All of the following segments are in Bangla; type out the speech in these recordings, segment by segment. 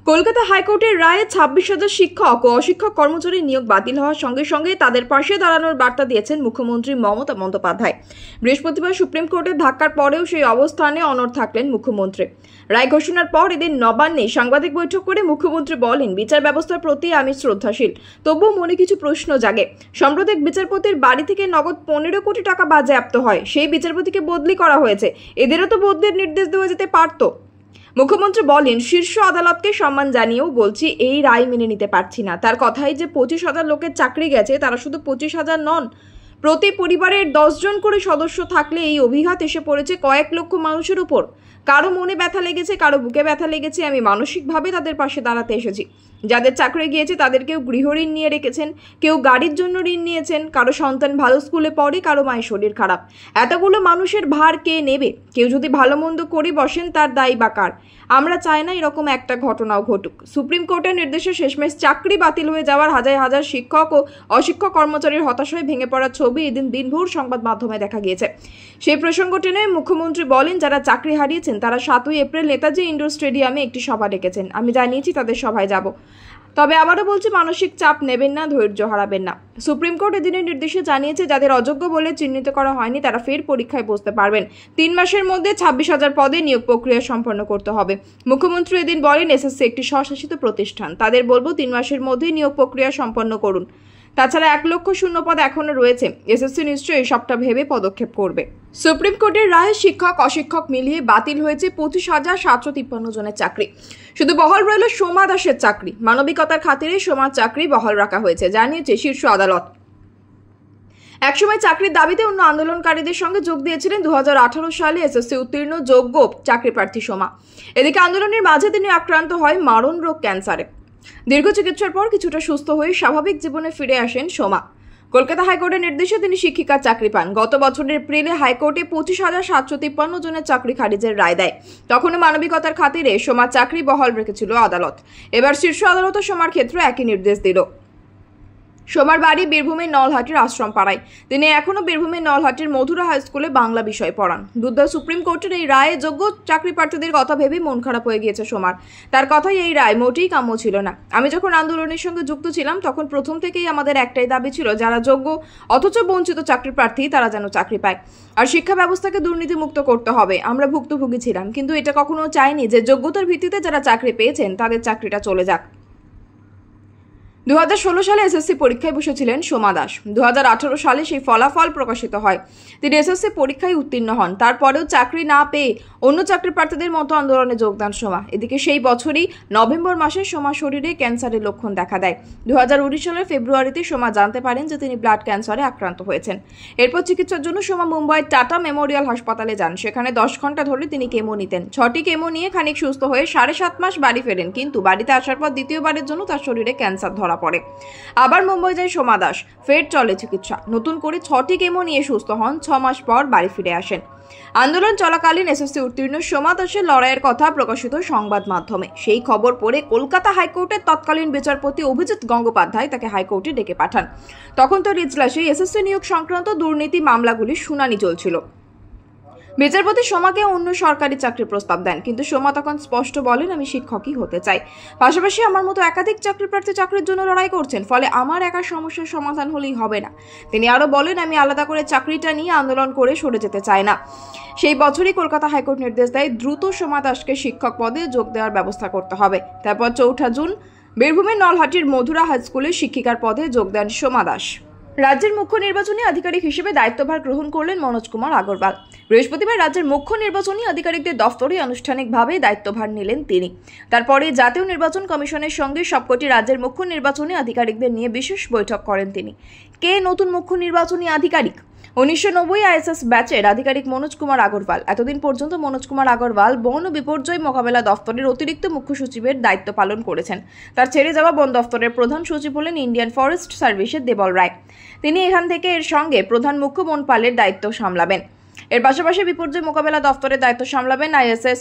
কলকাতা হাইকোর্টের রায়ে 26,000 শিক্ষক ও অশিক্ষক কর্মচারীর নিয়োগ বাতিল হওয়ার সঙ্গে সঙ্গে তাদের পাশে দাঁড়ানোর বার্তা দিয়েছেন মুখ্যমন্ত্রী মমতা বন্দ্যোপাধ্যায়। বৃহস্পতিবার সুপ্রিম কোর্টের ধাক্কার পরেও সেই অবস্থানে অনড় থাকলেন মুখ্যমন্ত্রী। রায় ঘোষণার পর এদিন নবান্নে সাংবাদিক বৈঠক করে মুখ্যমন্ত্রী বলেন, বিচার ব্যবস্থার প্রতি আমি শ্রদ্ধাশীল, তবুও মনে কিছু প্রশ্ন জাগে। সাম্প্রতিক বিচারপতির বাড়ি থেকে নগদ 15 কোটি টাকা বাজেয়াপ্ত হয়, সেই বিচারপতিকে বদলি করা হয়েছে, এদেরও তো বদলির নির্দেশ দেওয়া যেতে পারত। মুখ্যমন্ত্রী বলেন, শীর্ষ আদালতকে সম্মান জানিয়েও বলছি এই রায় মেনে নিতে পারছি না। তার কথাই যে 25,000 লোকের চাকরি গেছে, তারা শুধু 25,000 নন, প্রতি পরিবারের 10 জন করে সদস্য থাকলে এই অভিঘাত এসে পড়েছে কয়েক লক্ষ মানুষের উপর। কারো মনে ব্যথা লেগেছে, কারো বুকে ব্যথা লেগেছে, আমি মানসিকভাবে তাদের পাশে দাঁড়াতে এসেছি। যাদের চাকরি গিয়েছে তাদের কেউ গৃহঋণ নিয়ে রেখেছেন, কেউ গাড়ির জন্য ঋণ নিয়েছেন, কারো সন্তান ভালো স্কুলে পড়ে, কারো মায়ের শরীর খারাপ। এতগুলো মানুষের ভার কে নেবে? কেউ যদি ভালো মন্দ করে বসেন, তার দায়ী বা কার? আমরা চাই না এরকম একটা ঘটনাও ঘটুক। সুপ্রিম কোর্টের নির্দেশে শেষমেশ চাকরি বাতিল হয়ে যাওয়ার হাজার হাজার শিক্ষক ও অশিক্ষক কর্মচারীর হতাশায় ভেঙে পড়ার ছবি এদিন দিনভর সংবাদ মাধ্যমে দেখা গিয়েছে। সেই প্রসঙ্গ টেনে মুখ্যমন্ত্রী বলেন, যারা চাকরি হারিয়েছেন তারা 7ই এপ্রিল নেতাজি ইন্ডোর স্টেডিয়ামে একটি সভা ডেকেছেন। আমি জানিয়েছি তাদের সভায় যাব। তবে আবারও বলছি, মানসিক চাপ নেবেন না, ধৈর্য হারাবেন না। সুপ্রিম কোর্ট এদিনের নির্দেশে জানিয়েছে, যাদের অযোগ্য বলে চিহ্নিত করা হয়নি তারা ফের পরীক্ষায় বসতে পারবেন। 3 মাসের মধ্যে 26,000 পদে নিয়োগ প্রক্রিয়া সম্পন্ন করতে হবে। মুখ্যমন্ত্রী এদিন বলেন, এসএসসি একটি স্বশাসিত প্রতিষ্ঠান, তাদের বলবো 3 মাসের মধ্যে নিয়োগ প্রক্রিয়া সম্পন্ন করুন। তাছাড়া 1 লক্ষ শূন্য পদ এখনো রয়েছে, এসএসসি নিশ্চয়ই সবটা ভেবে পদক্ষেপ করবে। সুপ্রিম কোর্টের রায়ে শিক্ষক অশিক্ষক মিলিয়ে বাতিল হয়েছে 25,753 জনের চাকরি। শুধু বহাল রইল সোমা দাসের চাকরি। মানবিকতার খাতিরে সোমার চাকরি বহাল রাখা হয়েছে, জানিয়েছে শীর্ষ আদালত। একসময় চাকরির দাবিতে অন্য আন্দোলনকারীদের সঙ্গে যোগ দিয়েছিলেন 2018 সালে এসএসসি উত্তীর্ণ যোগ্য চাকরি প্রার্থী সোমা। এদিকে আন্দোলনের মাঝে তিনি আক্রান্ত হয় মারণ রোগ ক্যান্সারে। দীর্ঘ চিকিৎসার পর কিছুটা সুস্থ হয়ে স্বাভাবিক জীবনে ফিরে আসেন সোমা। কলকাতা হাইকোর্টের নির্দেশে তিনি শিক্ষিকার চাকরি পান। গত বছরের এপ্রিলে হাইকোর্টে 25,753 জনের চাকরি খারিজের রায় দেয়। তখনও মানবিকতার খাতিরে সোমার চাকরি বহাল রেখেছিল আদালত। এবার শীর্ষ আদালতও সোমার ক্ষেত্রে একই নির্দেশ দিল। সোমার বাড়ি বীরভূমের নলহাটির আশ্রম পাড়ায়। তিনি এখনও বীরভূমের নলহাটির মধুরা হাই স্কুলে বাংলা বিষয় পড়ান। বুধবার সুপ্রিম কোর্টের এই রায়ে যোগ্য চাকরি প্রার্থীদের কথা ভেবে মন খারাপ হয়ে গিয়েছে সোমার। তার কথাই, এই রায় মোটেই কাম্য ছিল না। আমি যখন আন্দোলনের সঙ্গে যুক্ত ছিলাম তখন প্রথম থেকেই আমাদের একটাই দাবি ছিল, যারা যোগ্য অথচ বঞ্চিত চাকরি প্রার্থী তারা যেন চাকরি পায়। আর শিক্ষা ব্যবস্থাকে দুর্নীতি মুক্ত করতে হবে। আমরা ভুক্তভোগী ছিলাম, কিন্তু এটা কখনো চাইনি যে যোগ্যতার ভিত্তিতে যারা চাকরি পেয়েছেন তাদের চাকরিটা চলে যাক। 2016 সালে এসএসসি পরীক্ষায় বসেছিলেন সোমা দাস। 2018 সালে সেই ফলাফল প্রকাশিত হয়। তিনি এসএসসি পরীক্ষায় উত্তীর্ণ হন। তারপরেও চাকরি না পেয়ে অন্য চাকরি প্রার্থীদের মতো আন্দোলনে যোগদান সোমা। এদিকে সেই বছরই নভেম্বর মাসে সোমা শরীরে ক্যান্সারের লক্ষণ দেখা দেয়। 2019 সালের ফেব্রুয়ারিতে সোমা জানতে পারেন যে তিনি ব্লাড ক্যান্সারে আক্রান্ত হয়েছেন। এরপর চিকিৎসার জন্য সোমা মুম্বাইয়ের টাটা মেমোরিয়াল হাসপাতালে যান। সেখানে 10 ঘন্টা ধরে তিনি কেমো নিতেন। 6টি কেমো নিয়ে খানিক সুস্থ হয়ে 7.5 মাস বাড়ি ফেরেন, কিন্তু বাড়িতে আসার পর দ্বিতীয়বারের জন্য তার শরীরে ক্যান্সার ধরা পড়ে। আবার মুম্বাই যায় সোমা দাস। ফের চলে চিকিৎসা। নতুন করে 6টি কেমো নিয়ে সুস্থ হন। 6 মাস পর বাড়ি ফিরে আসেন। আন্দোলন চলাকালীন এসএসসি উত্তীর্ণ সোমা দাসের লড়াইয়ের কথা প্রকাশিত সংবাদ মাধ্যমে। সেই খবর পড়ে কলকাতা হাইকোর্টের তৎকালীন বিচারপতি অভিজিৎ গঙ্গোপাধ্যায় তাকে হাইকোর্টে ডেকে পাঠান। তখন তো রিজলাসে এসএসসি নিয়োগ সংক্রান্ত দুর্নীতি মামলাগুলির শুনানি চলছিল। বিচারপতি সোমাকে অন্য সরকারি চাকরির প্রস্তাব দেন, কিন্তু সোমা তখন স্পষ্ট বলেন, আমি শিক্ষকই হতে চাই। পাশাপাশি আমার মতো একাধিক চাকরি প্রার্থী চাকরির জন্য লড়াই করছেন, ফলে আমার একার সমস্যার সমাধান হলেই হবে না। তিনি আরো বলেন, আমি আলাদা করে চাকরিটা নিয়ে আন্দোলন করে সরে যেতে চাই না। সেই বছরই কলকাতা হাইকোর্ট নির্দেশ দেয়, দ্রুত সোমা দাসকে শিক্ষক পদে যোগ দেওয়ার ব্যবস্থা করতে হবে। তারপর 4 জুন বীরভূমের নলহাটির মধুরা হাই স্কুলে শিক্ষিকার পদে যোগ দেন সোমা দাস। রাজ্যের মুখ্য নির্বাচনী আধিকারিক হিসেবে দায়িত্বভার গ্রহণ করলেন মনোজ কুমার আগরওয়াল। বৃহস্পতিবার রাজ্যের মুখ্য নির্বাচনী আধিকারিকদের দফতরে আনুষ্ঠানিকভাবে দায়িত্বভার নিলেন তিনি। তারপরে জাতীয় নির্বাচন কমিশনের সঙ্গে সবকটি রাজ্যের মুখ্য নির্বাচনী আধিকারিকদের নিয়ে বিশেষ বৈঠক করেন তিনি। কে নতুন মুখ্য নির্বাচনী আধিকারিক? 1990 আইএসএস ব্যাচের আধিকারিক মনোজ কুমার আগরওয়াল। এতদিন পর্যন্ত মনোজ কুমার আগরওয়াল বন ও বিপর্যয় মোকাবেলা দফতরের অতিরিক্ত মুখ্য সচিবের দায়িত্ব পালন করেছেন। তার ছেড়ে যাওয়া বন দফতরের প্রধান সচিব হলেন ইন্ডিয়ান ফরেস্ট সার্ভিসের দেবল রায়। তিনি এখান থেকে এর সঙ্গে প্রধান মুখ্য বনপালের দায়িত্ব সামলাবেন। এর পাশাপাশি বিপর্যয় মোকাবেলা দফতরের দায়িত্ব সামলাবেন আইএসএস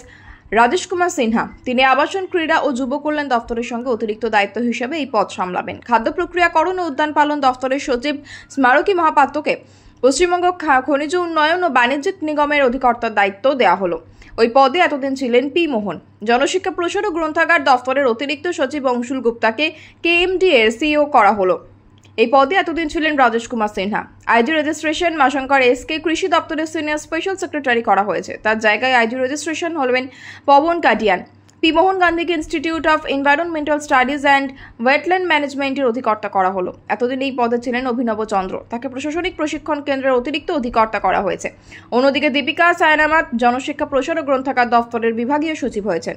রাজেশ কুমার সিনহা। তিনি আবাসন, ক্রীড়া ও যুব কল্যাণ দফতরের সঙ্গে অতিরিক্ত দায়িত্ব হিসেবে এই পদ সামলাবেন। খাদ্য প্রক্রিয়াকরণ ও উদ্যান পালন দফতরের সচিব স্মারকী মহাপাত্রকে পশ্চিমবঙ্গ খনিজ উন্নয়ন ও বাণিজ্যিক নিগমের অধিকর্তার দায়িত্ব দেওয়া হলো। ওই পদে এতদিন ছিলেন পি মোহন। জনশিক্ষা প্রসার ও গ্রন্থাগার দফতরের অতিরিক্ত সচিব অংশুল গুপ্তাকে কেএমডি এর সিইও করা হলো। এই পদে এতদিন ছিলেন রাজেশ কুমার সিনহা। আইডি রেজিস্ট্রেশন মাশঙ্কর এসকে কৃষি দপ্তরের সিনিয়র স্পেশাল সেক্রেটারি করা হয়েছে। তার জায়গায় আইডি রেজিস্ট্রেশন হলেন পবন কাটিয়ান। পি মোহন গান্ধীকে institute of environmental studies and wetland ম্যানেজমেন্টের অধিকর্তা করা হলো। এতদিন এই পদে ছিলেন অভিনব চন্দ্র। তাকে প্রশাসনিক প্রশিক্ষণ কেন্দ্রের অতিরিক্ত অধিকর্তা করা হয়েছে। অন্যদিকে দীপিকা সায়নামাত জনশিক্ষা প্রসার ও গ্রন্থাগার দপ্তরের বিভাগীয় সচিব হয়েছেন।